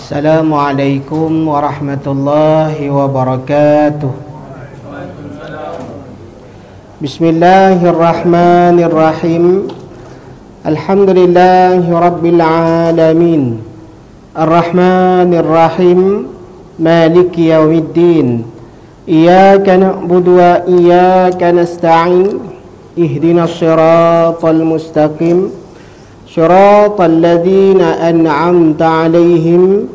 Assalamualaikum warahmatullahi wabarakatuh. Bismillahirrahmanirrahim. Alhamdulillahi rabbil alamin. Ar-Rahmanir-Rahim. Maliki yaumiddin. Iyyaka na'budu wa iyyaka nasta'in. Ihdinas siratal mustaqim. صراط الذين أنعمت عليهم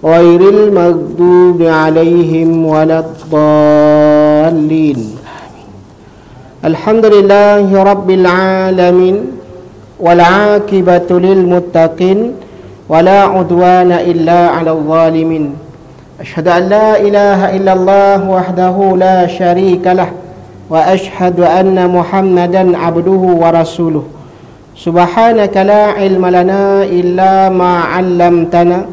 غير المغضوب عليهم ولا الضالين. الحمد لله رب العالمين والعاقبة للمتقين ولا عدوان إلا على الظالمين. أشهد أن لا إله إلا الله وحده لا شريك له وأشهد أن محمدا عبده ورسوله. Subhanaka la ilma lana illa ma 'allamtana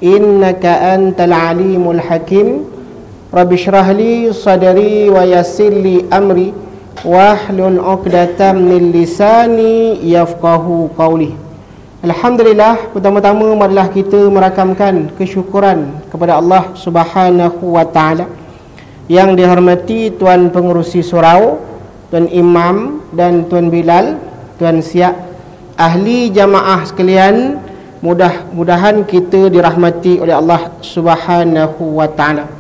innaka antal alimul hakim. Rabbi shrah li sadri wa yassir li amri wahlul 'uqdatam min lisani yafqahu qawli. Alhamdulillah, pertama-tama marilah kita merakamkan kesyukuran kepada Allah Subhanahu wa taala. Yang dihormati Tuan Pengerusi Surau, Tuan Imam dan Tuan Bilal, Tuan Siap, ahli jamaah sekalian, mudah-mudahan kita dirahmati oleh Allah Subhanahu wa taala.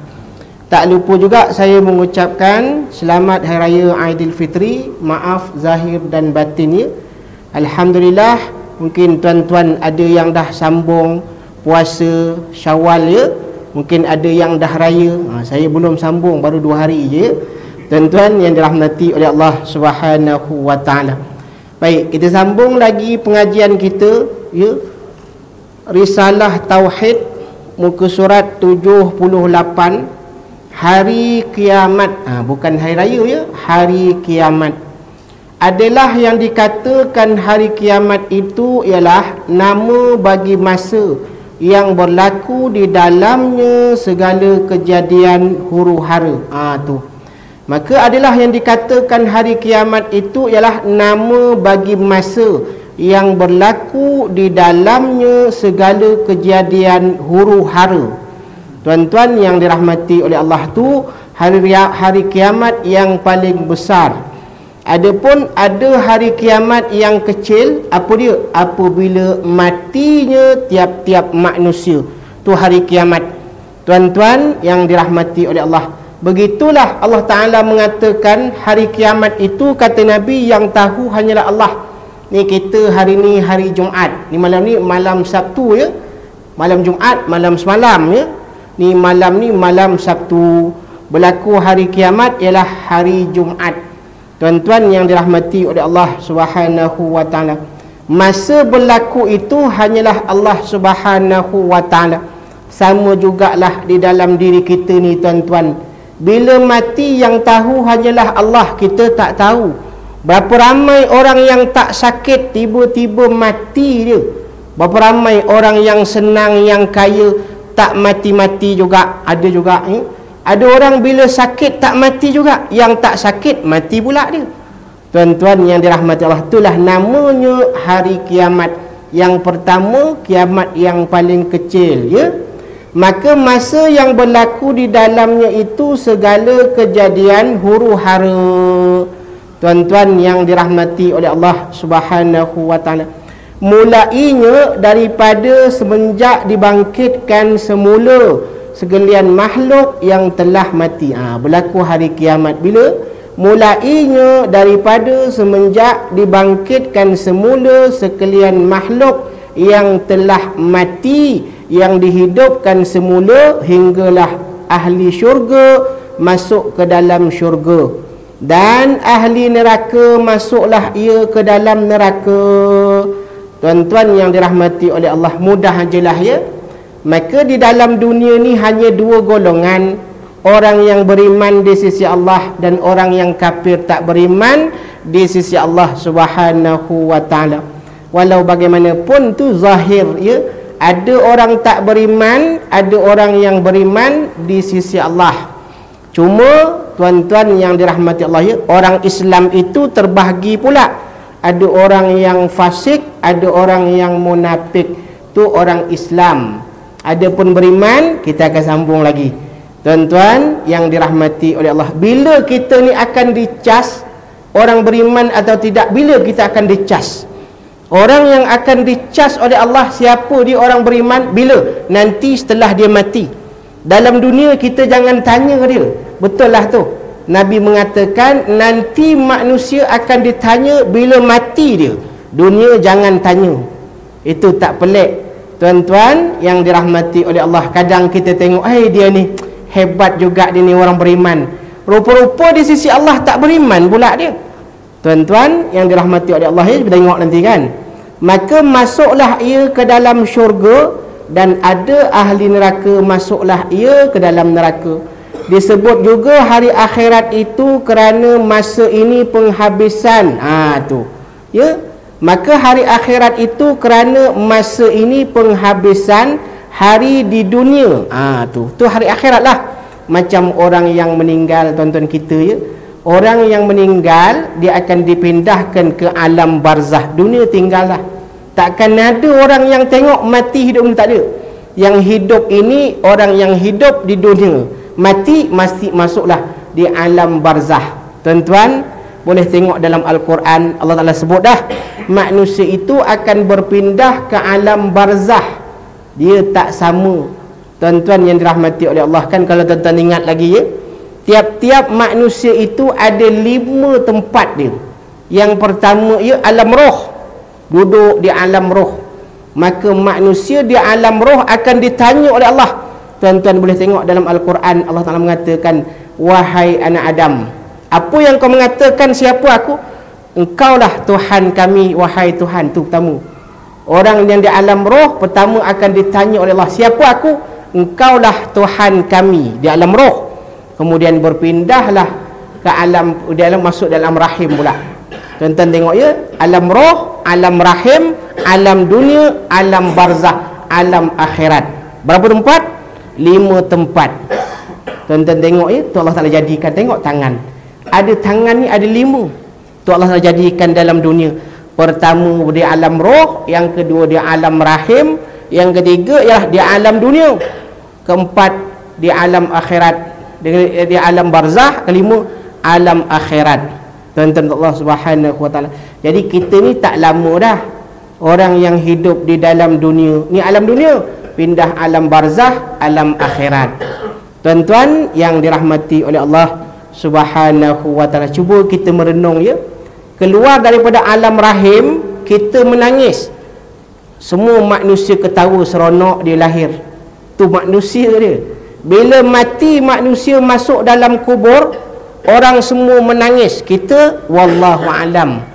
Tak lupa juga saya mengucapkan selamat Hari Raya Aidilfitri, maaf zahir dan batinnya. Alhamdulillah, mungkin tuan-tuan ada yang dah sambung puasa Syawal ya, mungkin ada yang dah raya. Saya belum sambung, baru 2 hari je. Tuan-tuan yang dirahmati oleh Allah Subhanahu wa taala. Baik, kita sambung lagi pengajian kita ya. Risalah Tauhid, muka surat 78, hari kiamat. Bukan hari raya ya, hari kiamat. Adalah yang dikatakan hari kiamat itu ialah nama bagi masa yang berlaku di dalamnya segala kejadian huru-hara. Tu. Maka adalah yang dikatakan hari kiamat itu ialah nama bagi masa yang berlaku di dalamnya segala kejadian huru-hara. Tuan-tuan yang dirahmati oleh Allah tu, hari kiamat yang paling besar. Adapun ada hari kiamat yang kecil, apa dia? Apabila matinya tiap-tiap manusia. Tu hari kiamat. Tuan-tuan yang dirahmati oleh Allah, begitulah Allah Ta'ala mengatakan hari kiamat itu, kata Nabi, yang tahu hanyalah Allah. Ni kita hari ni hari Jumaat, ni malam Sabtu ya, malam Jumaat, malam semalam ya, ni malam Sabtu. Berlaku hari kiamat ialah hari Jumaat. Tuan-tuan yang dirahmati oleh Allah Subhanahu wa taala, masa berlaku itu hanyalah Allah Subhanahu wa taala. Sama jugalah di dalam diri kita ni tuan-tuan. Bila mati yang tahu hanyalah Allah, kita tak tahu. Berapa ramai orang yang tak sakit tiba-tiba mati dia. Berapa ramai orang yang senang, yang kaya tak mati-mati juga. Ada juga ada orang bila sakit tak mati juga, yang tak sakit mati pula dia. Tuan-tuan yang dirahmati Allah, itulah namanya hari kiamat. Yang pertama, kiamat yang paling kecil ya. Maka masa yang berlaku di dalamnya itu segala kejadian huru-hara. Tuan-tuan yang dirahmati oleh Allah Subhanahu wa taala, mulainya daripada semenjak dibangkitkan semula sekalian makhluk yang telah mati. Berlaku hari kiamat bila? Mulainya daripada semenjak dibangkitkan semula sekalian makhluk yang telah mati, yang dihidupkan semula, hinggalah ahli syurga masuk ke dalam syurga, dan ahli neraka masuklah ia ke dalam neraka. Tuan-tuan yang dirahmati oleh Allah, mudah ajalah ya. Maka di dalam dunia ni hanya 2 golongan, orang yang beriman di sisi Allah dan orang yang kafir tak beriman di sisi Allah Subhanahu wa taala. Walau bagaimanapun tu zahir ya, ada orang tak beriman, ada orang yang beriman di sisi Allah. Cuma tuan-tuan yang dirahmati Allah ya, orang Islam itu terbahagi pula. Ada orang yang fasik, ada orang yang munafik. Tu orang Islam. Adapun beriman, kita akan sambung lagi. Tuan-tuan yang dirahmati oleh Allah, bila kita ni akan dicas orang beriman atau tidak? Bila kita akan dicas? Orang yang akan dicas oleh Allah, siapa dia orang beriman? Bila? Nanti setelah dia mati. Dalam dunia kita jangan tanya dia. Betul lah tu. Nabi mengatakan nanti manusia akan ditanya bila mati dia. Dunia jangan tanya. Itu tak pelik. Tuan-tuan yang dirahmati oleh Allah, kadang kita tengok, dia ni hebat juga, dia ni orang beriman. Rupa-rupa di sisi Allah tak beriman pula dia. Tuan-tuan yang dirahmati oleh Allah, kita tengok nanti kan. Maka masuklah ia ke dalam syurga, dan ada ahli neraka, masuklah ia ke dalam neraka. Disebut juga hari akhirat itu kerana masa ini penghabisan. Tu. Ya. Maka hari akhirat itu kerana masa ini penghabisan hari di dunia. Tu hari akhirat lah. Macam orang yang meninggal, tuan-tuan kita ya. Orang yang meninggal, dia akan dipindahkan ke alam barzah. Dunia tinggal lah. Takkan ada orang yang tengok mati hidup ni, tak ada. Yang hidup ini, orang yang hidup di dunia. Mati, masih masuklah di alam barzah. Tuan-tuan, boleh tengok dalam Al-Quran, Allah Ta'ala sebut dah, manusia itu akan berpindah ke alam barzah. Dia tak sama. Tuan-tuan yang dirahmati oleh Allah, kan kalau tuan-tuan ingat lagi ya, tiap-tiap manusia itu ada 5 tempat dia. Yang pertama ia alam roh, duduk di alam roh. Maka manusia di alam roh akan ditanya oleh Allah. Tuan-tuan boleh tengok dalam Al-Quran, Allah Ta'ala mengatakan, wahai anak Adam, apa yang kau mengatakan siapa aku? Engkaulah Tuhan kami, wahai Tuhan. Tu pertama. Orang yang di alam roh pertama akan ditanya oleh Allah, siapa aku? Engkaulah Tuhan kami, di alam roh. Kemudian berpindahlah ke alam, masuk dalam rahim pula. Tuan-tuan tengok ya, alam roh, alam rahim, alam dunia, alam barzah, alam akhirat. Berapa tempat? 5 tempat. Tuan-tuan tengok ya, tu Allah Ta'ala jadikan. Tengok tangan, ada tangan ni ada 5. Tu Allah Ta'ala jadikan dalam dunia. Pertama di alam roh, yang kedua di alam rahim, yang ketiga ialah di alam dunia, keempat di alam akhirat, di alam barzah, kelima alam akhirat. Tuan-tuan Allah Subhanahu wa Ta'ala. Jadi kita ni tak lama dah orang yang hidup di dalam dunia. Ni alam dunia, pindah alam barzah, alam akhirat. Tuan-tuan yang dirahmati oleh Allah Subhanahu wa Ta'ala, cuba kita merenung ya. Keluar daripada alam rahim, kita menangis. Semua manusia ketawa seronok dia lahir. Tu manusia dia. Bila mati manusia masuk dalam kubur, orang semua menangis. Kita wallahu alam.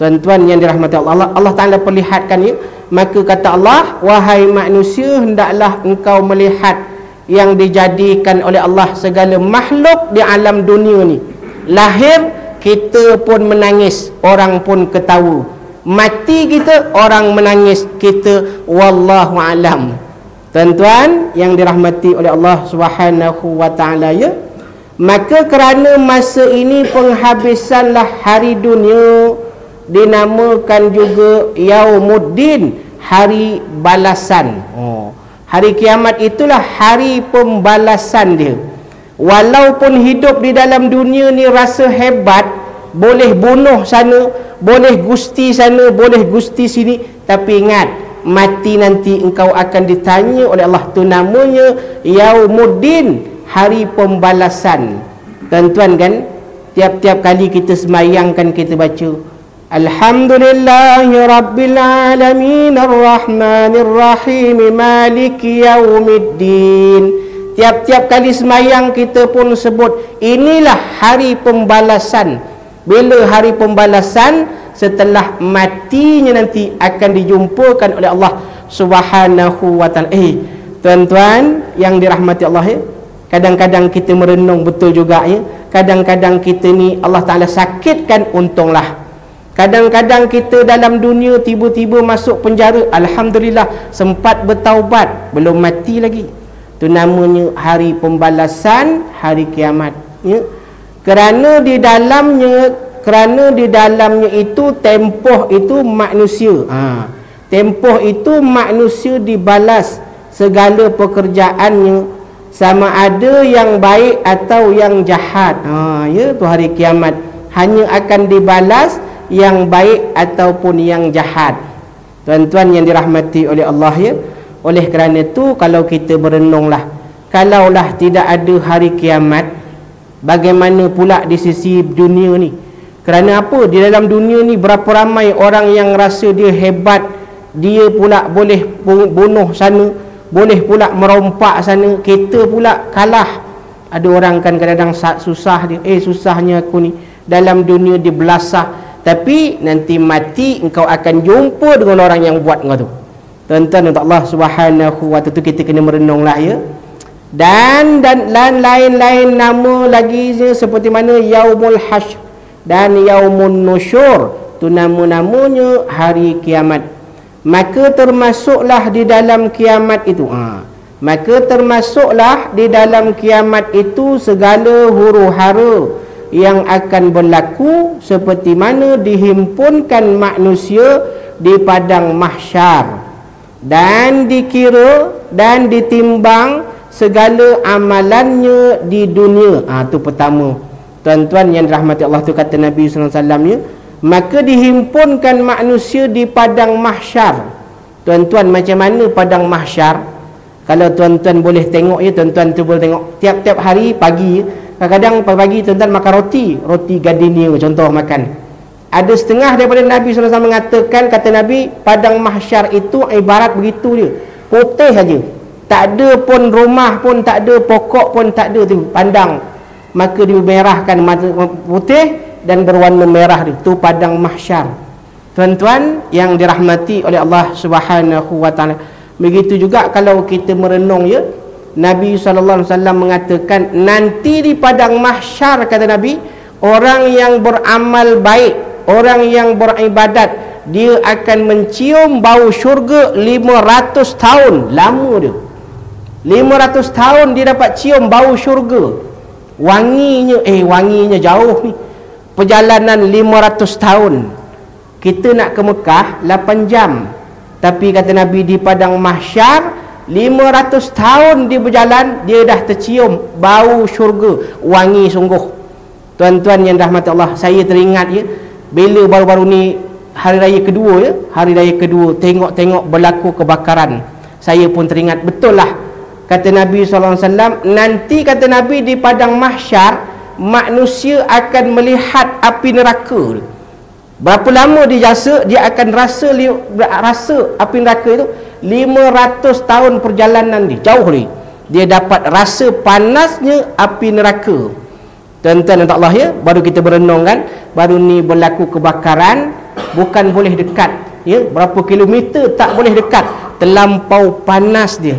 Tuan-tuan yang dirahmati Allah, Allah Ta'ala perlihatkan ya. Maka kata Allah, wahai manusia, hendaklah engkau melihat yang dijadikan oleh Allah segala makhluk di alam dunia ni. Lahir, kita pun menangis, orang pun ketawa. Mati kita, orang menangis, kita wallahu alam. Tuan-tuan yang dirahmati oleh Allah Subhanahu wa Ta'ala ya. Maka kerana masa ini penghabisanlah hari dunia, dinamakan juga Yaumuddin, hari balasan. Hari kiamat itulah hari pembalasan dia. Walaupun hidup di dalam dunia ni rasa hebat, boleh bunuh sana, boleh gusti sana, boleh gusti sini, tapi ingat, mati nanti engkau akan ditanya oleh Allah. Tu namanya Yaumuddin, hari pembalasan. Tuan-tuan kan, tiap-tiap kali kita sembahyang kan kita baca Alhamdulillahi Rabbil Alamin Ar-Rahmanir Rahim Maliki Yaumiddin. Tiap-tiap kali sembahyang kita pun sebut inilah hari pembalasan. Bila hari pembalasan? Setelah matinya nanti akan dijumpakan oleh Allah Subhanahu wa Ta'ala. Tuan-tuan yang dirahmati Allah ya, kadang-kadang kita merenung betul juga ya. Kadang-kadang kita ni Allah Ta'ala sakitkan, untunglah. Kadang-kadang kita dalam dunia tiba-tiba masuk penjara, alhamdulillah sempat bertaubat, belum mati lagi. Itu namanya hari pembalasan, hari kiamat ya. Kerana di dalamnya itu tempoh itu manusia. Tempoh itu manusia dibalas segala pekerjaannya, sama ada yang baik atau yang jahat. Ya, tu hari kiamat hanya akan dibalas yang baik ataupun yang jahat. Tuan-tuan yang dirahmati oleh Allah, ya. Oleh kerana tu kalau kita berenunglah, kalaulah tidak ada hari kiamat, bagaimana pula di sisi dunia ni? Kerana apa? Di dalam dunia ni berapa ramai orang yang rasa dia hebat, dia pula boleh bunuh sana, boleh pula merompak sana, kita pula kalah. Ada orang kan kadang-kadang susah dia, susahnya aku ni, dalam dunia dia belasah, tapi nanti mati engkau akan jumpa dengan orang yang buat engkau tu. Tuan-tuan untuk Allah Subhanahu wa ta'ala, tu kita kena merenunglah, ya. Dan lain-lain nama lagi seperti mana Yaumul Hasyr dan Yaumun Nusyur, tu nama-namanya hari kiamat. Maka termasuklah di dalam kiamat itu, maka termasuklah di dalam kiamat itu segala huru-hara yang akan berlaku, seperti mana dihimpunkan manusia di padang mahsyar dan dikira dan ditimbang segala amalannya di dunia. Tu pertama. Tuan-tuan yang dirahmati Allah, tu kata Nabi SAW, ya, maka dihimpunkan manusia di padang mahsyar. Tuan-tuan, macam mana padang mahsyar? Kalau tuan-tuan boleh tengok, ya, tuan-tuan tu boleh tengok tiap-tiap hari pagi, kadang-kadang pagi tuan-tuan makan roti gardenia contoh makan. Ada setengah daripada Nabi SAW mengatakan, kata Nabi, padang mahsyar itu ibarat begitu dia, putih saja, tak ada pun rumah pun tak ada, pokok pun tak ada tu, pandang, maka dimerahkan putih dan berwarna merah itu padang mahsyar. Tuan-tuan yang dirahmati oleh Allah Subhanahu wa ta'ala, begitu juga kalau kita merenung, ya, Nabi SAW mengatakan nanti di padang mahsyar, kata Nabi, orang yang beramal baik, orang yang beribadat, dia akan mencium bau syurga 500 tahun. Lama dia, 500 tahun dia dapat cium bau syurga. Wanginya jauh ni, perjalanan 500 tahun. Kita nak ke Mekah 8 jam, tapi kata Nabi di padang mahsyar 500 tahun dia berjalan, dia dah tercium bau syurga, wangi sungguh. Tuan-tuan yang rahmat Allah, saya teringat, ya, bila baru-baru ni hari raya kedua, ya, hari raya kedua, tengok-tengok berlaku kebakaran, saya pun teringat, betul lah kata Nabi SAW, nanti kata Nabi di padang mahsyar manusia akan melihat api neraka. Berapa lama dia akan rasa api neraka itu? 500 tahun perjalanan dia, jauh dia dapat rasa panasnya api neraka. Tuan-tuan untuk Allah, ya, baru kita berenung kan, baru ni berlaku kebakaran, bukan boleh dekat, ya, berapa kilometer tak boleh dekat, terlampau panas dia.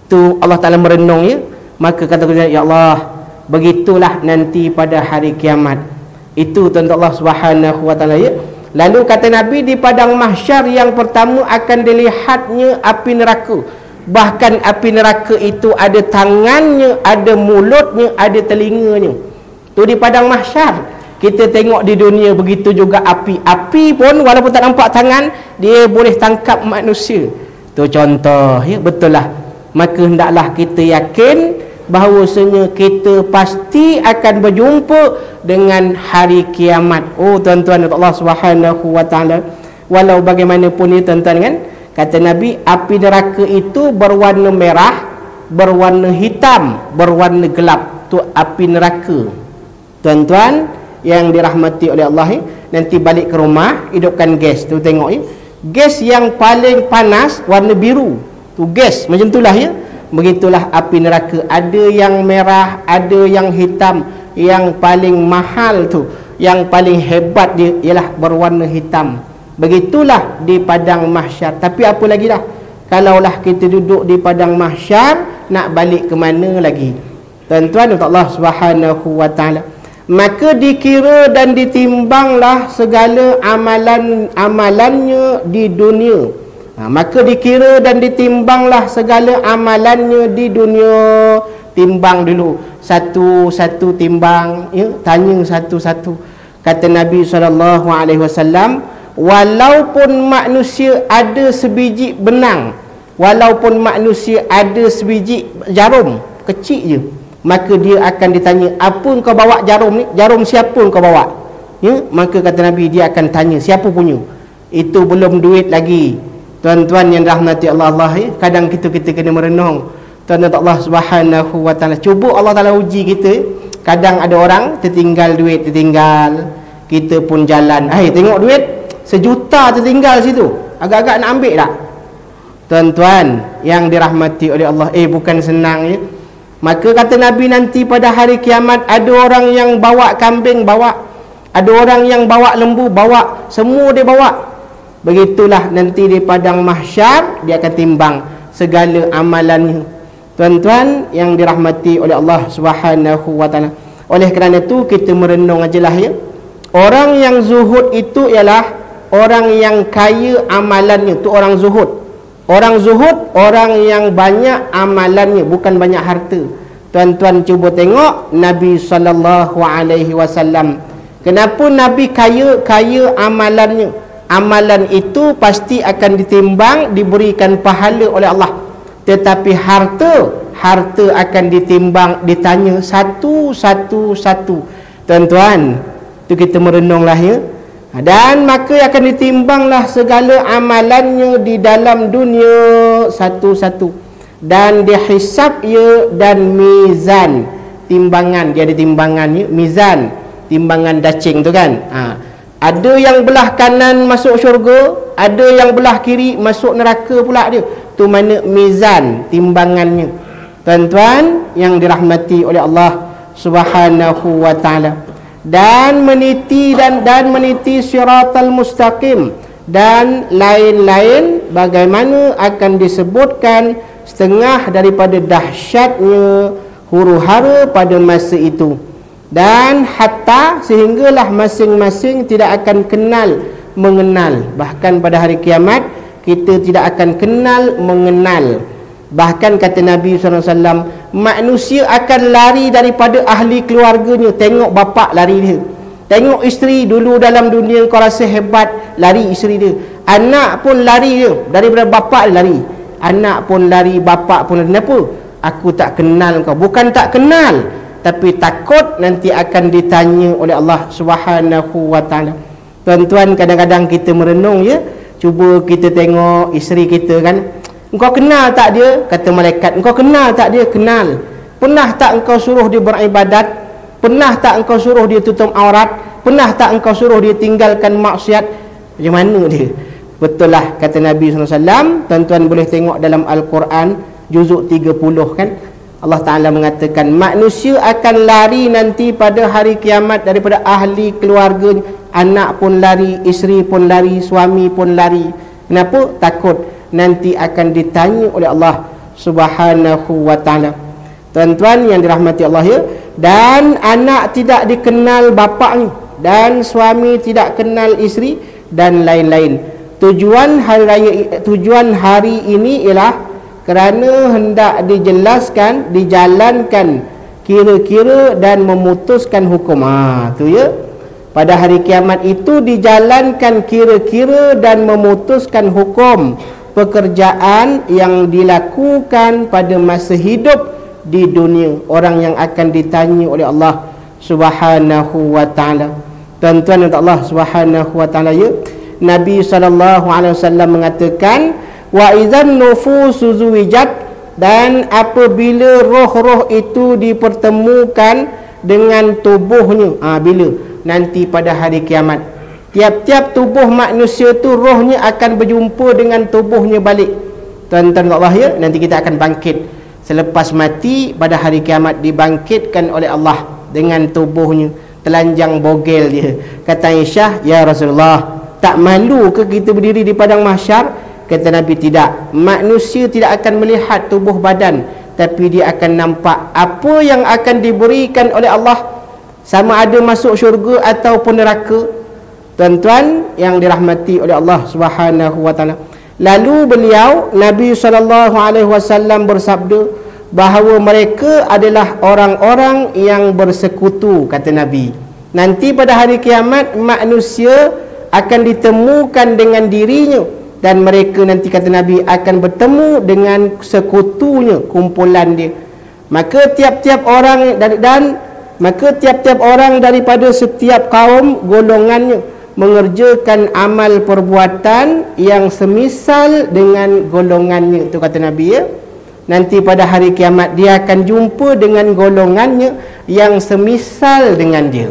Tu Allah Ta'ala merenung, ya, maka kata kita, ya Allah, begitulah nanti pada hari kiamat. Itu tuan Allah Subhanahu wa ta'ala, ya. Lalu kata Nabi di padang mahsyar yang pertama akan dilihatnya api neraka. Bahkan api neraka itu ada tangannya, ada mulutnya, ada telinganya. Tu di padang mahsyar. Kita tengok di dunia begitu juga api pun walaupun tak nampak tangan, dia boleh tangkap manusia. Tu contoh, ya, betul lah. Maka hendaklah kita yakin bahawasanya kita pasti akan berjumpa dengan hari kiamat. Tuan-tuan Allah Subhanahu wa ta'ala, walau bagaimanapun ni tuan-tuan kan, kata Nabi api neraka itu berwarna merah, berwarna hitam, berwarna gelap. Tu api neraka. Tuan-tuan yang dirahmati oleh Allah, nanti balik ke rumah hidupkan gas tu, tengok, ya, gas yang paling panas warna biru tu gas, macam itulah, ya. Begitulah api neraka, ada yang merah, ada yang hitam. Yang paling mahal tu, yang paling hebat dia ialah berwarna hitam. Begitulah di padang mahsyar. Tapi apa lagi dah, kalaulah kita duduk di padang mahsyar, nak balik ke mana lagi? Tuan-tuan untuk Allah Subhanahu wa ta'ala, maka dikira dan ditimbanglah segala amalannya di dunia. Maka dikira dan ditimbanglah segala amalannya di dunia. Timbang dulu, satu-satu timbang, ya, tanya satu-satu. Kata Nabi SAW, walaupun manusia ada sebiji benang, walaupun manusia ada sebiji jarum kecil je, maka dia akan ditanya, apa kau bawa jarum ni? Jarum siapa kau bawa? Ya, maka kata Nabi, dia akan tanya siapa punya. Itu belum duit lagi. Tuan-tuan yang rahmati Allah, ya, kadang kita kena merenung. Tuan-tuan Allah Subhanahu wa taala, cuba Allah Taala uji kita. Kadang ada orang tertinggal duit, kita pun jalan, tengok duit 1 juta tertinggal situ, agak-agak nak ambil tak? Tuan-tuan yang dirahmati oleh Allah, bukan senang, ya. Maka kata Nabi, nanti pada hari kiamat ada orang yang bawa kambing, bawa. Ada orang yang bawa lembu, bawa. Semua dia bawa. Begitulah nanti di padang mahsyar dia akan timbang segala amalannya. Tuan-tuan yang dirahmati oleh Allah Subhanahu wa taala. Oleh kerana itu kita merenung ajalah, ya. Orang yang zuhud itu ialah orang yang kaya amalannya, tu orang zuhud. Orang zuhud, orang yang banyak amalannya, bukan banyak harta. Tuan-tuan cuba tengok Nabi SAW. Kenapa Nabi kaya amalannya? Amalan itu pasti akan ditimbang, diberikan pahala oleh Allah. Tetapi harta akan ditimbang, ditanya satu. Tuan-tuan, itu kita merenunglah, ya. Dan maka akan ditimbanglah segala amalannya di dalam dunia satu-satu, dan dihisab, ya, dan mizan, timbangan, dia ada timbangannya, mizan, timbangan dacing tu kan. Ada yang belah kanan masuk syurga, ada yang belah kiri masuk neraka pula dia. Tu mana mizan, timbangannya. Tuan-tuan yang dirahmati oleh Allah Subhanahu wa taala. Dan meniti siratal mustaqim, dan lain-lain bagaimana akan disebutkan setengah daripada dahsyatnya huru-hara pada masa itu. Dan hatta sehinggalah masing-masing tidak akan kenal mengenal. Bahkan pada hari kiamat kita tidak akan kenal mengenal. Bahkan kata Nabi SAW, manusia akan lari daripada ahli keluarganya. Tengok bapa lari dia, tengok isteri. Dulu dalam dunia kau rasa hebat, lari isteri dia. Anak pun lari dia, daripada bapa lari. Anak pun lari, bapa pun lari. Kenapa? Aku tak kenal kau. Bukan tak kenal, tapi takut nanti akan ditanya oleh Allah Subhanahu wa taala. Tuan-tuan, kadang-kadang kita merenung, ya. Cuba kita tengok isteri kita kan. Engkau kenal tak dia? Kata malaikat, engkau kenal tak dia? Kenal. Pernah tak engkau suruh dia beribadat? Pernah tak engkau suruh dia tutup aurat? Pernah tak engkau suruh dia tinggalkan maksiat? Macam mana dia? Betul lah kata Nabi SAW. Tuan-tuan boleh tengok dalam Al-Quran juzuk 30 kan. Allah Ta'ala mengatakan, manusia akan lari nanti pada hari kiamat daripada ahli keluarga. Anak pun lari, isteri pun lari, suami pun lari. Kenapa? Takut nanti akan ditanya oleh Allah Subhanahu wa taala. Tuan-tuan yang dirahmati Allah, ya. Dan anak tidak dikenal bapaknya, dan suami tidak kenal isteri, dan lain-lain. Tujuan hari ini ialah kerana hendak dijelaskan, dijalankan kira-kira dan memutuskan hukum. Tu, ya. Pada hari kiamat itu dijalankan kira-kira dan memutuskan hukum pekerjaan yang dilakukan pada masa hidup di dunia. Orang yang akan ditanya oleh Allah Subhanahu wa taala. Tuan-tuan dan Allah Subhanahu wa taala, ya. Nabi SAW mengatakan, wa idzan nufusu zuwijat, dan apabila roh-roh itu dipertemukan dengan tubuhnya. Bila? Nanti pada hari kiamat. Tiap-tiap tubuh manusia tu rohnya akan berjumpa dengan tubuhnya balik. Tuan-tuan Allah, ya, nanti kita akan bangkit selepas mati pada hari kiamat, dibangkitkan oleh Allah dengan tubuhnya telanjang bogel dia. Kata Aisyah, ya Rasulullah, tak malu ke kita berdiri di padang mahsyar? Kata Nabi, tidak. Manusia tidak akan melihat tubuh badan, tapi dia akan nampak apa yang akan diberikan oleh Allah, sama ada masuk syurga ataupun neraka. Tuan-tuan yang dirahmati oleh Allah Subhanahu wa taala. Lalu beliau Nabi SAW bersabda bahawa mereka adalah orang-orang yang bersekutu. Kata Nabi, nanti pada hari kiamat manusia akan ditemukan dengan dirinya dan mereka nanti kata Nabi akan bertemu dengan sekutunya, kumpulan dia. Maka tiap-tiap orang daripada setiap kaum golongannya mengerjakan amal perbuatan yang semisal dengan golongannya. Itu kata Nabi ya. Nanti pada hari kiamat dia akan jumpa dengan golongannya yang semisal dengan dia.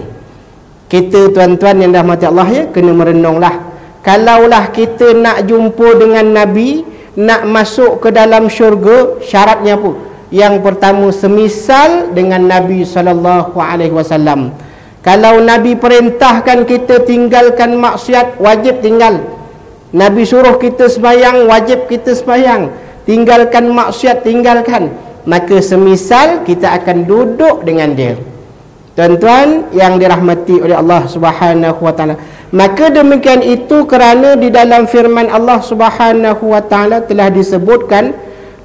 Kita tuan-tuan yang dirahmati Allah ya, kena merenunglah. Kalaulah kita nak jumpa dengan Nabi, nak masuk ke dalam syurga, syaratnya apa? Yang pertama, semisal dengan Nabi SAW. Kalau Nabi perintahkan kita tinggalkan maksiat, wajib tinggal. Nabi suruh kita sembahyang, wajib kita sembahyang. Tinggalkan maksiat, tinggalkan. Maka semisal kita akan duduk dengan dia. Tuan-tuan yang dirahmati oleh Allah Subhanahu wa taala. Maka demikian itu kerana di dalam firman Allah Subhanahu wa taala telah disebutkan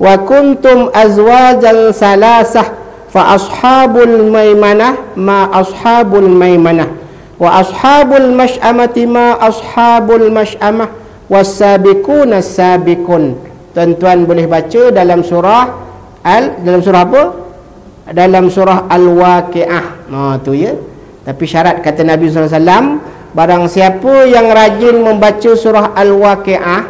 wa kuntum azwajan salasah fa ashabul maimanah ma ashabul maimanah wa ashabul masy'amati ma ashabul masy'amah was-sabiquna as-sabiqun. Tuan-tuan boleh baca dalam surah dalam surah apa? Dalam surah Al-Waqiah. Tu ya. Tapi syarat kata Nabi SAW, barang siapa yang rajin membaca surah Al-Waqiah,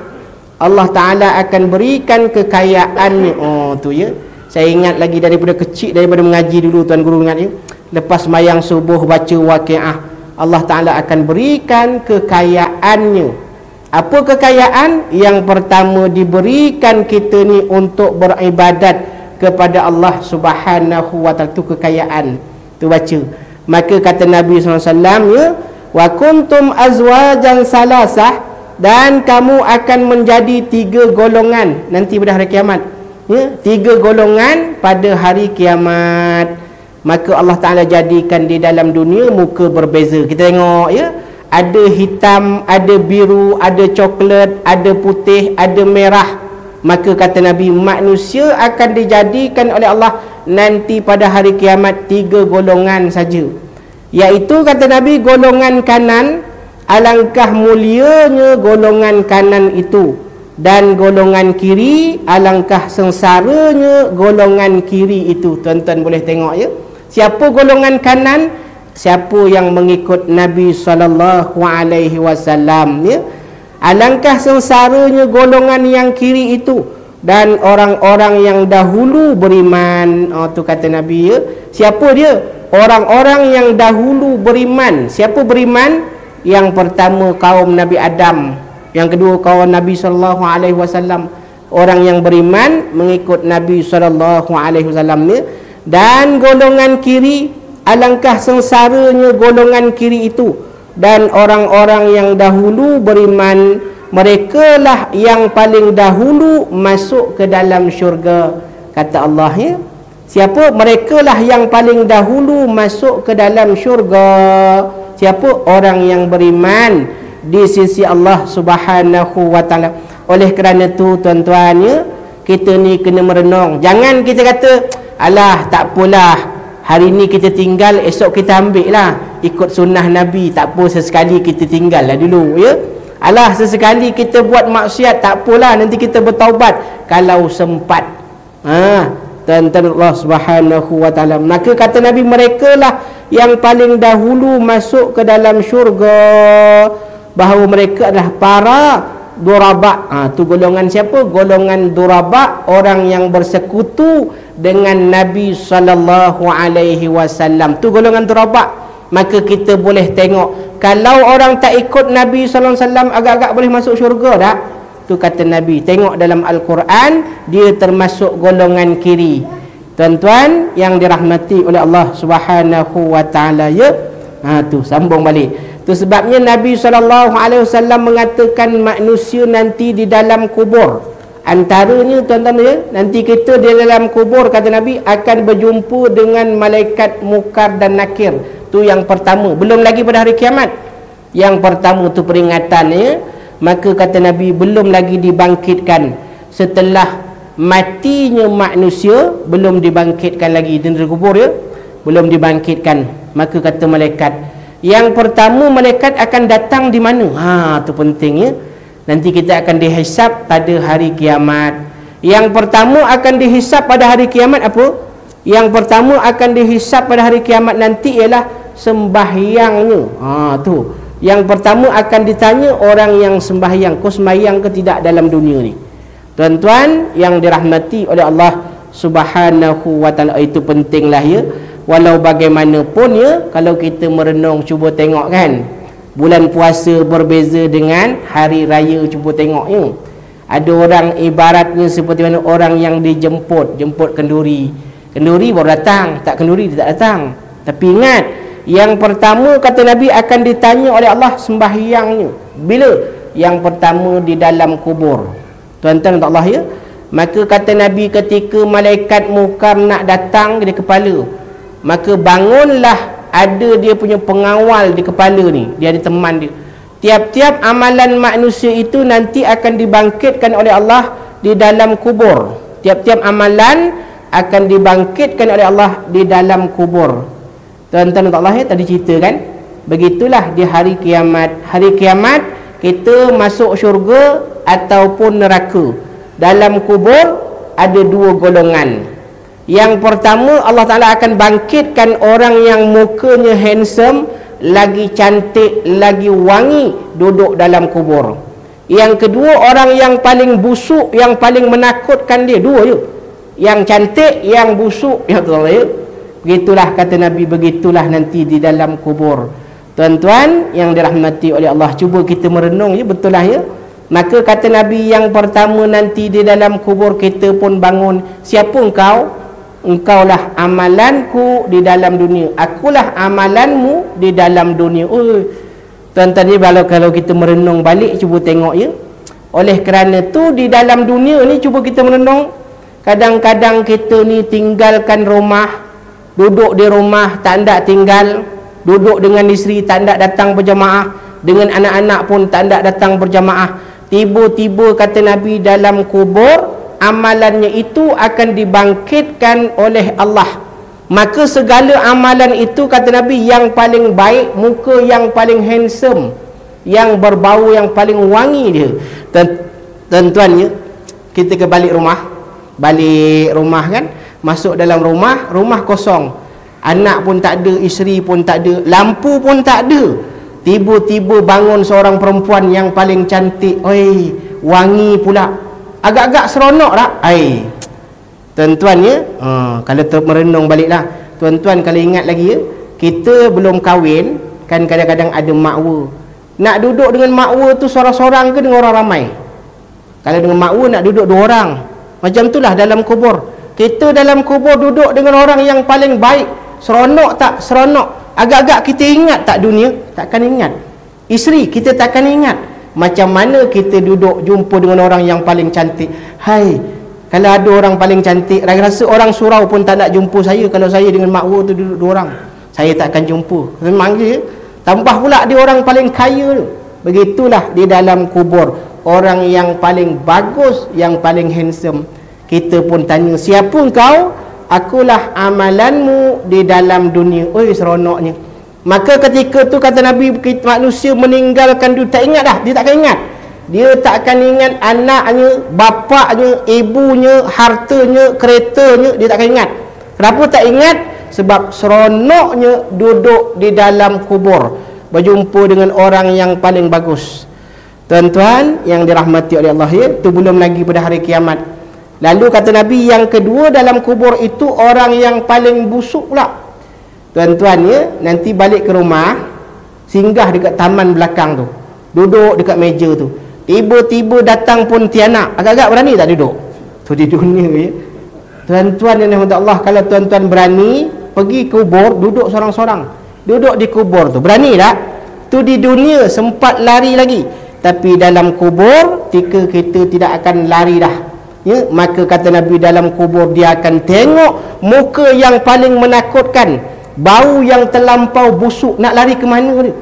Allah Ta'ala akan berikan kekayaannya. Tu ya. Saya ingat lagi daripada kecil, daripada mengaji dulu, tuan guru ingat ya. Lepas sembahyang subuh baca Waqiah, Allah Ta'ala akan berikan kekayaannya. Apa kekayaan? Yang pertama, diberikan kita ni untuk beribadat kepada Allah Subhanahu wa taala. Itu kekayaan. Tu baca. Maka kata Nabi SAW ya, wa kuntum azwajan salasah, dan kamu akan menjadi 3 golongan nanti pada hari kiamat ya, 3 golongan pada hari kiamat. Maka Allah Ta'ala jadikan di dalam dunia muka berbeza. Kita tengok ya, ada hitam, ada biru, ada coklat, ada putih, ada merah. Maka kata Nabi, manusia akan dijadikan oleh Allah nanti pada hari kiamat 3 golongan saja. Iaitu kata Nabi, golongan kanan, alangkah mulianya golongan kanan itu, dan golongan kiri, alangkah sengsaranya golongan kiri itu. Tuan-tuan boleh tengok ya. Siapa golongan kanan? Siapa yang mengikut Nabi SAW ya. Alangkah sengsaranya golongan yang kiri itu, dan orang-orang yang dahulu beriman. Tu kata Nabi ya. Siapa dia? Orang-orang yang dahulu beriman. Siapa beriman? Yang pertama kaum Nabi Adam, yang kedua kaum Nabi SAW. Orang yang beriman mengikut Nabi SAW ya. Dan golongan kiri, alangkah sengsaranya golongan kiri itu, dan orang-orang yang dahulu beriman, merekalah yang paling dahulu masuk ke dalam syurga. Kata Allah ya. Siapa? Merekalah yang paling dahulu masuk ke dalam syurga. Siapa? Orang yang beriman di sisi Allah Subhanahu wa taala. Oleh kerana tu tuan-tuan ya, kita ni kena merenung. Jangan kita kata, alah tak apalah, hari ni kita tinggal, esok kita ambil lah, ikut sunnah Nabi, tak apa, sesekali kita tinggal lah dulu ya. Alah, sesekali kita buat maksiat, tak apalah, nanti kita bertaubat kalau sempat. Tuan-tuan Allah Subhanahu wa taala. Maka kata Nabi, mereka lah yang paling dahulu masuk ke dalam syurga, bahawa mereka adalah para duraba. Tu golongan siapa? Golongan duraba, orang yang bersekutu dengan Nabi SAW. Tu golongan duraba. Maka kita boleh tengok, kalau orang tak ikut Nabi SAW, agak-agak boleh masuk syurga tak? Tu kata Nabi. Tengok dalam Al-Quran, dia termasuk golongan kiri. Tuan-tuan yang dirahmati oleh Allah Subhanahu wa taala ya. Tu sambung balik. Tu sebabnya Nabi SAW mengatakan manusia nanti di dalam kubur, antaranya tuan-tuan ya, nanti kita di dalam kubur, kata Nabi, akan berjumpa dengan malaikat Munkar dan Nakir. Tu yang pertama, belum lagi pada hari kiamat. Yang pertama tu peringatannya. Maka kata Nabi, belum lagi dibangkitkan setelah matinya manusia, belum dibangkitkan lagi dari kubur ya, belum dibangkitkan. Maka kata malaikat, yang pertama malaikat akan datang di mana? Tu penting ya. Nanti kita akan dihisap pada hari kiamat. Yang pertama akan dihisap pada hari kiamat apa? Yang pertama akan dihisap pada hari kiamat nanti ialah sembahyangnya. Tu. Yang pertama akan ditanya orang yang sembahyang, kau sembahyang ke tidak dalam dunia ni. Tuan-tuan yang dirahmati oleh Allah Subhanahu wa taala, itu pentinglah ya. Walau bagaimanapun ya, kalau kita merenung, cuba tengok kan, bulan puasa berbeza dengan hari raya, cuba tengok ya. Ada orang ibaratnya seperti mana orang yang jemput kenduri. Kenduri baru datang, tak kenduri dia tak datang. Tapi ingat, yang pertama kata Nabi akan ditanya oleh Allah sembahyangnya. Bila? Yang pertama di dalam kubur. Tuan-tuan Allah ya. Maka kata Nabi ketika malaikat mungkar nak datang di kepala, maka bangunlah, ada dia punya pengawal di kepala ni, dia ada teman dia. Tiap-tiap amalan manusia itu nanti akan dibangkitkan oleh Allah di dalam kubur. Tiap-tiap amalan akan dibangkitkan oleh Allah di dalam kubur. Tuan-tuan Allah ya, tadi cerita kan, begitulah di hari kiamat. Hari kiamat kita masuk syurga ataupun neraka. Dalam kubur ada dua golongan. Yang pertama, Allah Ta'ala akan bangkitkan orang yang mukanya handsome, lagi cantik, lagi wangi, duduk dalam kubur. Yang kedua, orang yang paling busuk, yang paling menakutkan dia. Dua je, yang cantik, yang busuk. Ya Allah ya. Begitulah kata Nabi, begitulah nanti di dalam kubur. Tuan-tuan yang dirahmati oleh Allah, cuba kita merenung ya, betul lah ya. Maka kata Nabi, yang pertama nanti di dalam kubur kita pun bangun. Siapa engkau? Engkaulah amalanku di dalam dunia, akulah amalanmu di dalam dunia. Tuan-tuan ni, kalau kita merenung balik, cuba tengok ya. Oleh kerana tu di dalam dunia ni, cuba kita merenung, kadang-kadang kita ni tinggalkan rumah, duduk di rumah tak nak tinggal, duduk dengan isteri tak nak datang berjamaah, dengan anak-anak pun tak nak datang berjamaah. Tiba-tiba kata Nabi dalam kubur, amalannya itu akan dibangkitkan oleh Allah. Maka segala amalan itu kata Nabi, yang paling baik, muka yang paling handsome, yang berbau yang paling wangi dia. Tuan-tuan ya, kita ke balik rumah kan, masuk dalam rumah, rumah kosong, anak pun tak ada, isteri pun tak ada, lampu pun tak ada. Tiba-tiba bangun seorang perempuan yang paling cantik, oi, wangi pula, agak-agak seronok tak? Tuan-tuan ya, kalau merenung baliklah, tuan-tuan kalau ingat lagi ya, kita belum kahwin kan, kadang-kadang ada makwa. Nak duduk dengan makwa tu seorang-seorang ke dengan orang ramai? Kalau dengan makwa nak duduk dua orang. Macam itulah dalam kubur. Kita dalam kubur duduk dengan orang yang paling baik. Seronok tak? Seronok. Agak-agak kita ingat tak dunia? Takkan ingat. Isteri kita takkan ingat. Macam mana kita duduk jumpa dengan orang yang paling cantik? Hai, kalau ada orang paling cantik, rasa orang surau pun tak nak jumpa saya. Kalau saya dengan makwa tu duduk dua orang, saya takkan jumpa. Memang je. Tambah pula dia orang paling kaya tu. Begitulah di dalam kubur, orang yang paling bagus, yang paling handsome. Kita pun tanya, siapa engkau? Akulah amalanmu di dalam dunia. Oi, seronoknya. Maka ketika tu kata Nabi, manusia meninggalkan dunia, tak ingat dah, dia takkan ingat. Dia takkan ingat anaknya, bapaknya, ibunya, hartanya, keretanya, dia takkan ingat. Kenapa tak ingat? Sebab seronoknya duduk di dalam kubur, berjumpa dengan orang yang paling bagus. Tuan-tuan yang dirahmati oleh Allah ya, itu belum lagi pada hari kiamat. Lalu kata Nabi, yang kedua dalam kubur itu orang yang paling busuk pula. Tuan-tuan ya, nanti balik ke rumah, singgah dekat taman belakang tu, duduk dekat meja tu, tiba-tiba datang pontianak. Agak-agak berani tak duduk? Tu di dunia ya. Tuan-tuan yang dirahmati Allah, kalau tuan-tuan berani pergi kubur, duduk sorang-sorang, duduk di kubur tu, berani tak? Tu di dunia sempat lari lagi, tapi dalam kubur kita tidak akan lari dah ya. Maka kata Nabi, dalam kubur dia akan tengok muka yang paling menakutkan, bau yang terlampau busuk, nak lari ke mana dia?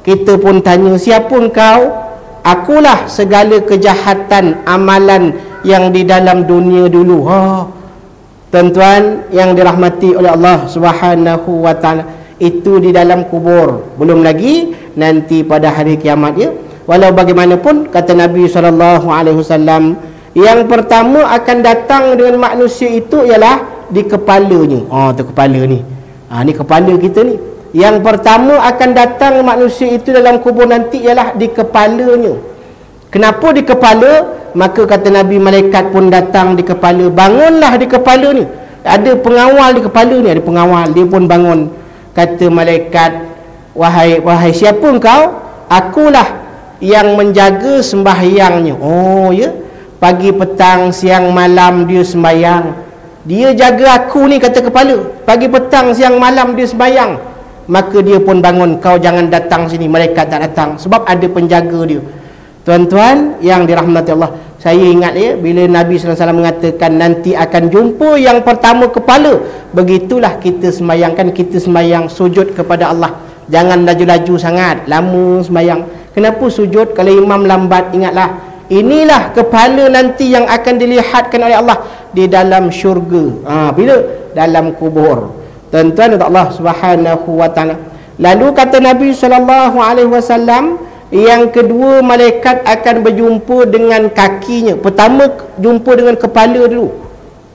Kita pun tanya, siapa engkau? Akulah segala kejahatan amalan yang di dalam dunia dulu. Tuan-tuan yang dirahmati oleh Allah Subhanahu wa taala, itu di dalam kubur. Belum lagi nanti pada hari kiamat ya. Walau bagaimanapun kata Nabi SAW, yang pertama akan datang dengan manusia itu ialah di kepalanya. Tu kepala ni. Ni kepala kita ni. Yang pertama akan datang manusia itu dalam kubur nanti ialah di kepalanya. Kenapa di kepala? Maka kata Nabi, malaikat pun datang di kepala. Bangunlah di kepala ni. Ada pengawal di kepala ni, ada pengawal. Dia pun bangun. Kata malaikat, wahai siapa engkau? Akulah yang menjaga sembahyangnya. Ya. Pagi, petang, siang, malam dia sembahyang. Dia jaga aku ni, kata kepala. Pagi, petang, siang, malam dia sembahyang. Maka dia pun bangun, kau jangan datang sini. Malaikat tak datang sebab ada penjaga dia. Tuan-tuan yang dirahmati Allah, saya ingat bila Nabi SAW mengatakan nanti akan jumpa yang pertama kepala. Begitulah kita sembahyang, kan kita sembahyang sujud kepada Allah. Jangan laju-laju sangat, lama sembahyang. Kenapa sujud? Kalau imam lambat, ingatlah, inilah kepala nanti yang akan dilihatkan oleh Allah di dalam syurga. Bila? Dalam kubur. Tuan-tuan Allah Subhanahu wa ta'ala. Lalu kata Nabi SAW, yang kedua malaikat akan berjumpa dengan kakinya. Pertama jumpa dengan kepala dulu.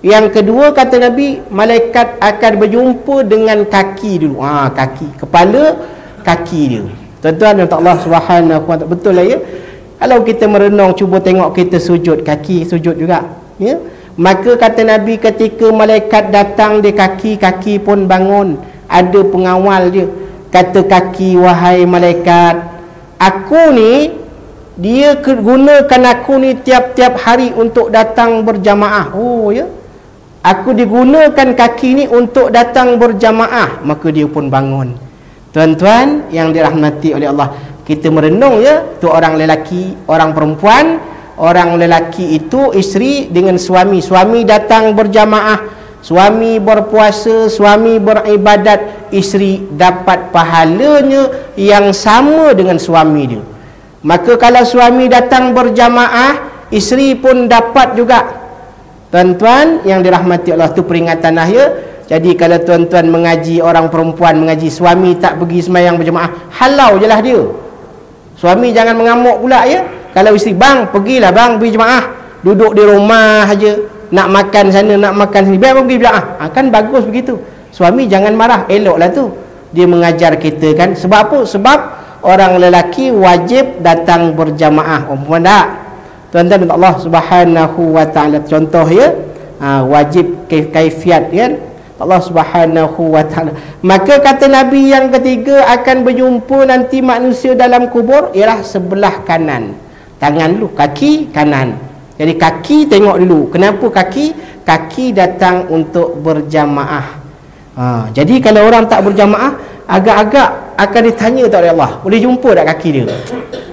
Yang kedua kata Nabi, malaikat akan berjumpa dengan kaki dulu. Kaki, kepala, kaki dia. Tuan-tuan Allah Subhanahu wa ta'ala, betul lah ya. Kalau kita merenung, cuba tengok kita sujud, kaki sujud juga, ya. Maka kata Nabi, ketika malaikat datang di kaki, kaki pun bangun. Ada pengawal dia. Kata kaki, wahai malaikat, aku ni, dia gunakan aku ni tiap-tiap hari untuk datang berjamaah. Ya. Aku digunakan kaki ni untuk datang berjamaah. Maka dia pun bangun. Tuan-tuan yang dirahmati oleh Allah, kita merenung ya, tu orang lelaki, orang perempuan. Orang lelaki itu isteri dengan suami. Suami datang berjamaah, suami berpuasa, suami beribadat, isteri dapat pahalanya yang sama dengan suami dia. Maka kalau suami datang berjamaah, isteri pun dapat juga. Tuan-tuan yang dirahmati Allah, tu peringatan lah ya. Jadi kalau tuan-tuan mengaji, orang perempuan mengaji, suami tak pergi sembahyang berjemaah, halau je lah dia. Suami jangan mengamuk pula ya. Kalau isteri, bang, pergilah bang pergi jemaah. Duduk di rumah aja, nak makan sana, nak makan sini, biar pergi jemaah. Kan bagus begitu. Suami jangan marah, eloklah tu. Dia mengajar kita kan. Sebab apa? Sebab orang lelaki wajib datang berjamaah. Perempuan tak. Tuan-tuan Allah Subhanahu wa ta'ala, contoh ya, wajib kaifiat kan, Allah Subhanahu wa ta'ala. Maka kata Nabi yang ketiga akan berjumpa nanti manusia dalam kubur ialah sebelah kanan. Tangan dulu, kaki kanan. Jadi kaki tengok dulu. Kenapa kaki? Kaki datang untuk berjamaah. Jadi kalau orang tak berjamaah, agak-agak akan ditanya tak oleh Allah, boleh jumpa tak kaki dia?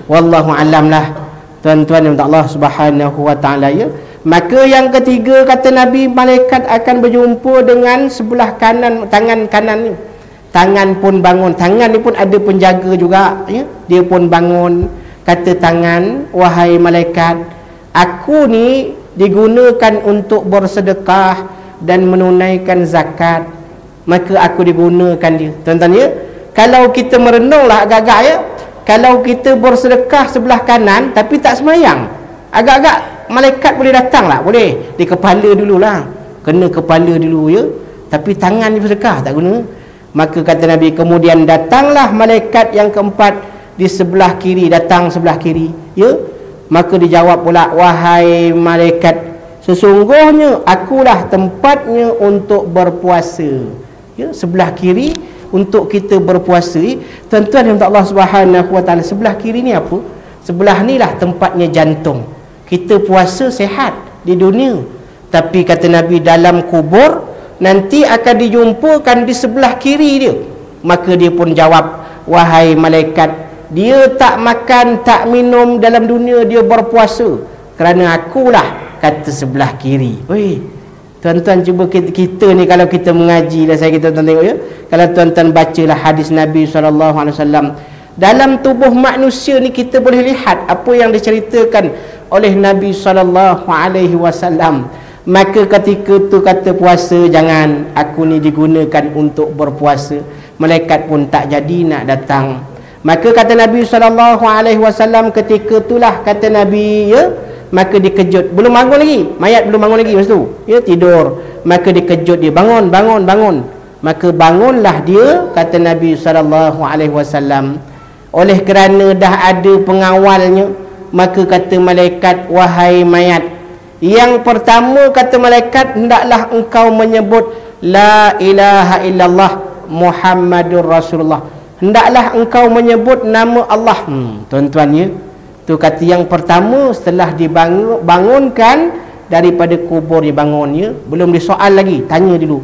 Wallahu alam lah. Tuan-tuan yang Allah Subhanahu wa ta'ala ya. Maka yang ketiga kata Nabi, malaikat akan berjumpa dengan sebelah kanan, tangan kanan ni. Tangan pun bangun. Tangan ni pun ada penjaga juga ya? Dia pun bangun. Kata tangan, wahai malaikat, aku ni digunakan untuk bersedekah dan menunaikan zakat. Maka aku digunakan dia. Tuan-tuan ya, kalau kita merenunglah agak-agak ya, kalau kita bersedekah sebelah kanan tapi tak semayang, agak-agak malaikat boleh datang lah, boleh. Di kepala dululah, kena kepala dulu ya. Tapi tangan ni bersedekah tak guna. Maka kata Nabi, kemudian datanglah malaikat yang keempat di sebelah kiri, datang sebelah kiri ya. Maka dijawab pula, wahai malaikat, sesungguhnya akulah tempatnya untuk berpuasa ya. Sebelah kiri untuk kita berpuasa. Tuan-tuan yang Allah Subhanahu wa ta'ala, sebelah kiri ni apa? Sebelah ni lah tempatnya jantung. Kita puasa sehat di dunia, tapi kata Nabi dalam kubur nanti akan dijumpakan di sebelah kiri dia. Maka dia pun jawab, wahai malaikat, dia tak makan tak minum dalam dunia, dia berpuasa kerana akulah, kata sebelah kiri. Tuan-tuan cuba kita ni kalau kita mengaji lah, saya kita tuan tengok ya, kalau tuan-tuan bacalah hadis Nabi SAW, dalam tubuh manusia ni kita boleh lihat apa yang diceritakan oleh Nabi SAW. Maka ketika tu kata puasa, jangan, aku ni digunakan untuk berpuasa. Malaikat pun tak jadi nak datang. Maka kata Nabi SAW, ketika itulah kata Nabi, ya, maka dikejut. Belum bangun lagi, mayat belum bangun lagi masa tu, ya, tidur. Maka dikejut dia, bangun. Maka bangunlah dia, kata Nabi SAW. Oleh kerana dah ada pengawalnya, maka kata malaikat, wahai mayat, yang pertama kata malaikat, hendaklah engkau menyebut la ilaha illallah Muhammadur Rasulullah. Hendaklah engkau menyebut nama Allah. Tuan-tuan, ya, tu kata yang pertama setelah dibangunkan daripada kubur, dibangun, ya. Belum disoal lagi, tanya dulu.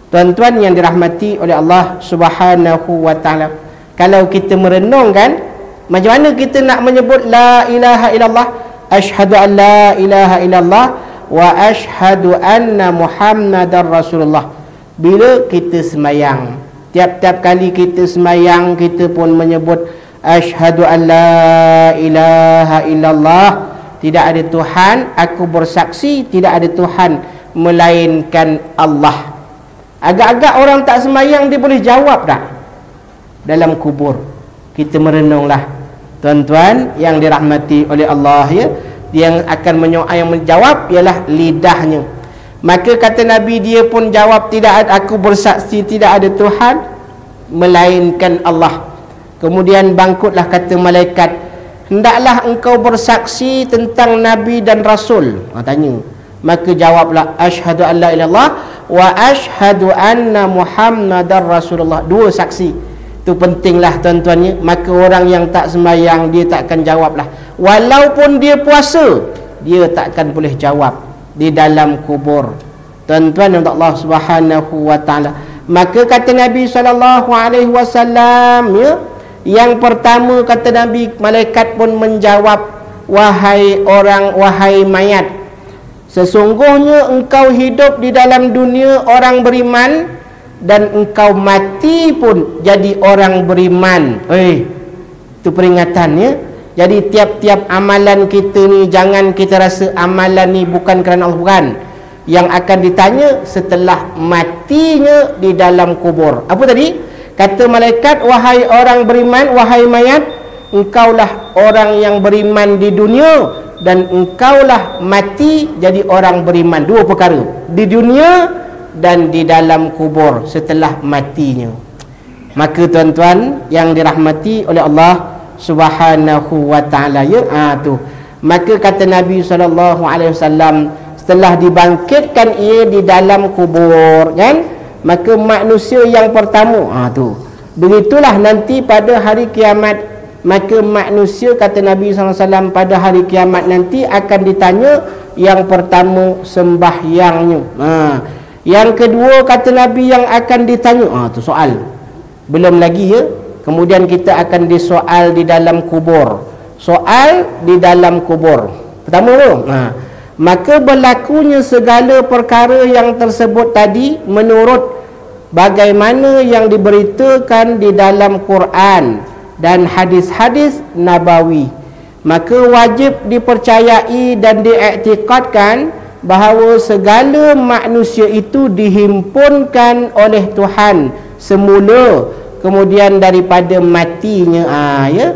Tuan-tuan yang dirahmati oleh Allah Subhanahu wa taala, kalau kita merenungkan, macam mana kita nak menyebut la ilaha illallah, asyhadu an la ilaha illallah wa asyhadu anna Muhammadar Rasulullah. Bila kita sembahyang, tiap-tiap kali kita sembahyang, kita pun menyebut asyhadu an la ilaha illallah, tidak ada Tuhan, aku bersaksi tidak ada Tuhan melainkan Allah. Agak-agak orang tak sembahyang dia boleh jawab tak dalam kubur? Kita merenunglah, tuan-tuan yang dirahmati oleh Allah, ya, yang akan yang menjawab ialah lidahnya. Maka kata Nabi, dia pun jawab, tidak ada, aku bersaksi tidak ada Tuhan melainkan Allah. Kemudian bangkitlah kata malaikat, hendaklah engkau bersaksi tentang Nabi dan Rasul. Tanya. Maka jawablah, asyhadu an la ilallah wa asyhadu anna Muhammadar Rasulullah. Dua saksi. Itu pentinglah, tuan-tuannya. Maka orang yang tak sembahyang, dia takkan jawablah. Walaupun dia puasa, dia takkan boleh jawab di dalam kubur. Tuan-tuan untuk Allah Subhanahu wa taala. Maka kata Nabi SAW, ya, yang pertama kata Nabi, malaikat pun menjawab, wahai mayat, sesungguhnya engkau hidup di dalam dunia orang beriman, dan engkau mati pun jadi orang beriman. Itu peringatannya. Jadi tiap-tiap amalan kita ni, jangan kita rasa amalan ni bukan kerana Allah, bukan. Yang akan ditanya setelah matinya di dalam kubur. Apa tadi? Kata malaikat, wahai orang beriman, wahai mayat, engkaulah orang yang beriman di dunia, dan engkaulah mati jadi orang beriman. Dua perkara, di dunia dan di dalam kubur setelah matinya. Maka tuan-tuan yang dirahmati oleh Allah Subhanahu wa taala, ya, tu. Maka kata Nabi SAW, setelah dibangkitkan ia di dalam kubur, kan, maka manusia yang pertama, tu, begitulah nanti pada hari kiamat. Maka manusia, kata Nabi SAW, pada hari kiamat nanti akan ditanya, yang pertama sembahyangnya, yang kedua kata Nabi yang akan ditanya, tu soal. Belum lagi, ya, kemudian kita akan disoal di dalam kubur. Soal di dalam kubur pertama tu, maka berlakunya segala perkara yang tersebut tadi menurut bagaimana yang diberitakan di dalam Quran dan hadis-hadis nabawi. Maka wajib dipercayai dan diiktikadkan bahawa segala manusia itu dihimpunkan oleh Tuhan semula, kemudian daripada matinya, ya.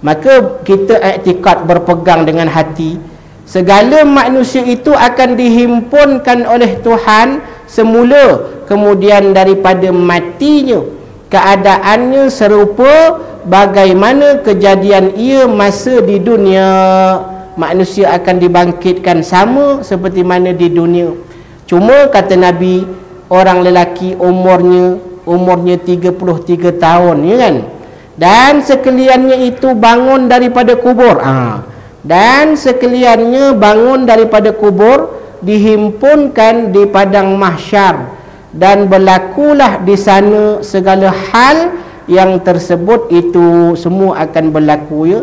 Maka kita iktikad, berpegang dengan hati, segala manusia itu akan dihimpunkan oleh Tuhan semula, kemudian daripada matinya keadaannya serupa bagaimana kejadian ia masa di dunia. Manusia akan dibangkitkan sama seperti mana di dunia. Cuma kata Nabi, orang lelaki umurnya 33 tahun, ya kan, dan sekaliannya itu bangun daripada kubur, dan sekaliannya bangun daripada kubur, dihimpunkan di padang mahsyar, dan berlakulah di sana segala hal yang tersebut itu semua akan berlaku, ya.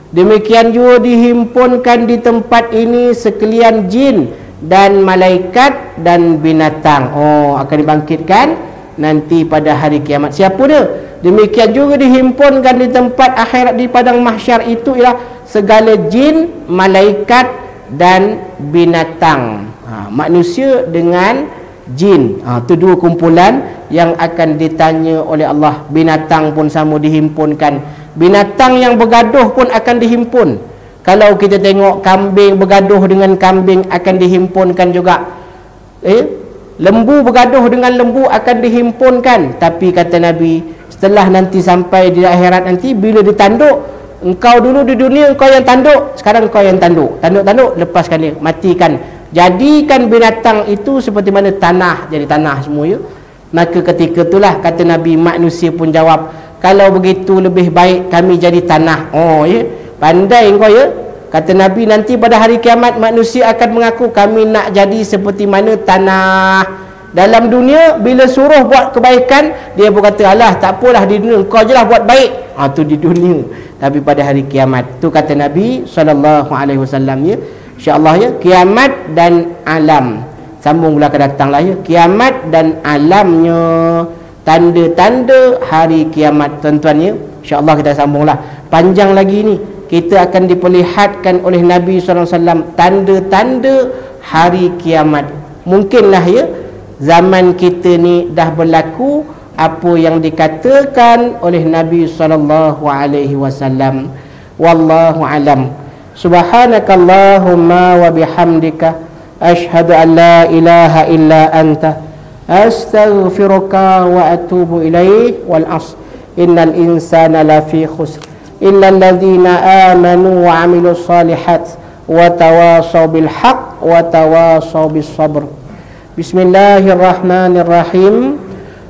Demikian juga dihimpunkan di tempat ini sekalian jin dan malaikat dan binatang. Akan dibangkitkan nanti pada hari kiamat. Siapa dia? Demikian juga dihimpunkan di tempat akhirat, di padang mahsyar itu ialah segala jin, malaikat dan binatang. Manusia dengan jin, itu dua kumpulan yang akan ditanya oleh Allah. Binatang pun sama dihimpunkan Binatang yang bergaduh pun akan dihimpun. Kalau kita tengok kambing bergaduh dengan kambing akan dihimpunkan juga. Lembu bergaduh dengan lembu akan dihimpunkan. Tapi kata Nabi, setelah nanti sampai di akhirat nanti, bila ditanduk, engkau dulu di dunia engkau yang tanduk, sekarang engkau yang tanduk. Tanduk, lepaskan dia, matikan. Jadikan binatang itu seperti mana tanah, jadi tanah semua ya. Maka ketika itulah kata Nabi, manusia pun jawab, kalau begitu lebih baik kami jadi tanah. Oh ya, pandai engkau ya. Kata Nabi, nanti pada hari kiamat manusia akan mengaku, kami nak jadi seperti mana tanah. Dalam dunia bila suruh buat kebaikan, dia pun kata, alah tak apalah di dunia kau je lah buat baik. Tu di dunia. Tapi pada hari kiamat tu kata Nabi SAW ya, insya-Allah ya, kiamat dan alam. Sambung pula akan datang lah ya, kiamat dan alamnya, tanda-tanda hari kiamat tuan-tuan ya. InsyaAllah kita sambunglah. Panjang lagi ni, kita akan diperlihatkan oleh Nabi SAW tanda-tanda hari kiamat. Mungkinlah ya, zaman kita ni dah berlaku apa yang dikatakan oleh Nabi SAW. Wallahu alam. Subhanakallahumma wa bihamdika, ashhadu an la ilaha illa anta, astaghfiruka wa atubu ilaih. Wal asr, innal insana lafi khusr illa alladhina amanu wa amilus salihat wa tawasaw bil haqq wa tawasaw bis sabr. Bismillahirrahmanirrahim.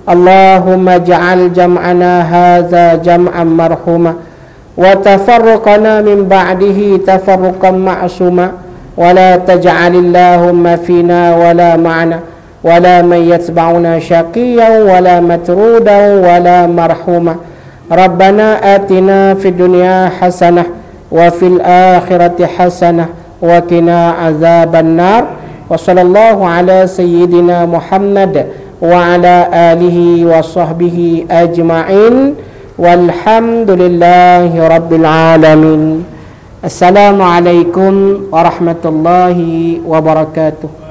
Allahumma ja'al jam'ana hadza jam'an marhuma wa tafarruqana min ba'dihi tafarruqan ma'suma wa la taj'alillahumma fina wa la ma'ana wa la man yatba'una syaqiyan wa la matrudan wa la marhuma. Rabbana atina fid dunya hasanah wa fil akhirati hasanah wa qina azaban nar. Wa sallallahu ala sayyidina Muhammad wa ala alihi wa sahbihi ajma'in, walhamdulillahi rabbil alamin. Assalamualaikum warahmatullahi wabarakatuh.